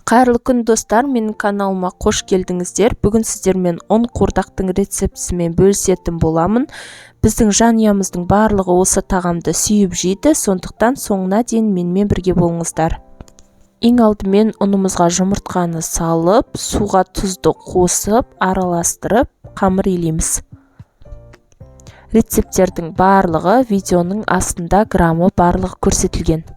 Қайырлы күн достар, менің каналыма қош келдіңіздер. Бүгін сіздермен ұн қуырдақтың рецептісімен бөлісетін боламын. Біздің жанұямыздың барлығы осы тағамды сүйіп жейді, сондықтан соңына дейін менімен бірге болыңыздар. Ең алдымен ұнымызға жұмыртқаны салып, суға тұзды қосып, араластырып, қамыр илейміз. Рецептердің барлығы видеоның астында граммы барлығы көрсетілген.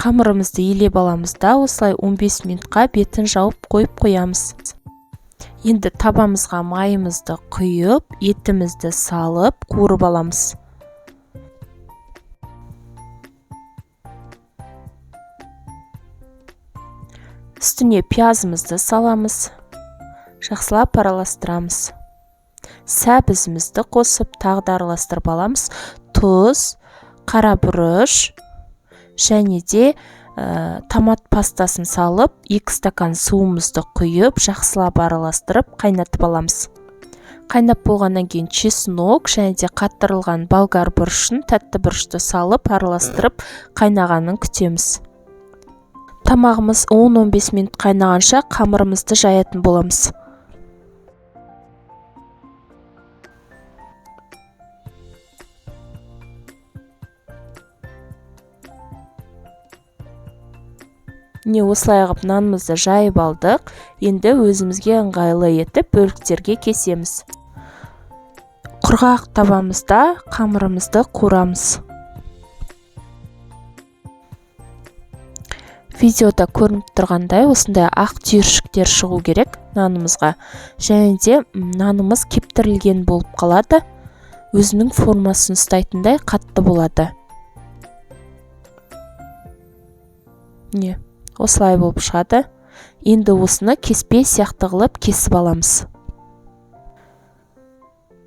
Қамырымызды илеп аламыз да, осылай 15 минутқа бетін жауып қойып қоямыз. Енді табамызға майымызды құйып, етімізді салып, қуырып аламыз. Үстіне пиязымызды саламыз. Жақсылап араластырамыз. Сәбізімізді қосып, тағы да араластырып аламыз. Тұз, қара бұрыш және де томат пастасын салып, 2 стакан суымызды құйып, жақсылап араластырып, қайнатып аламыз. Қайнап болғаннан кейін чеснок және де қатырылған болгар бұрышын, тәтті бұрышты салып, араластырып, қайнағанын күтеміз. Тамағымыз 10-15 минут қайнағанша қамырымызды жаятын боламыз. Не осылай ғып нанымызды жайып алдық. Енді өзімізге ыңғайлы етіп бөліктерге кесеміз. Құрғақ табамызда қамырымызды қуырамыз. Видеода көрініп тұрғандай осындай ақ түйіршіктер шығу керек нанымызға. Және де нанымыз кептірілген болып қалады. Өзінің формасын ұстайтындай қатты болады. Не? Осылай болып шығады. Енді осыны кеспе сияқты қылып кесіп аламыз.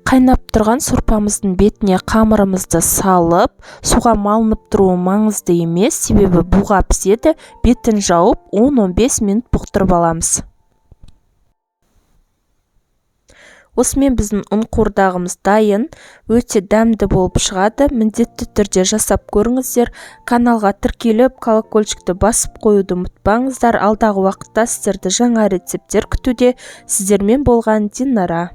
Қайнап тұрған сорпамыздың бетіне қамырымызды салып, суға малынып тұруы маңызды емес, себебі буға піседі. Бетін жауып 10-15 минут бұқтырып аламыз. Осымен біздің ұн қуырдағымыз дайын, өте дәмді болып шығады. Міндетті түрде жасап көріңіздер. Каналға тіркеліп, колокольчикті басып қоюды ұмытпаңыздар. Алдағы уақытта сіздерді жаңа рецепттер күтуде. Сіздермен болған Динара.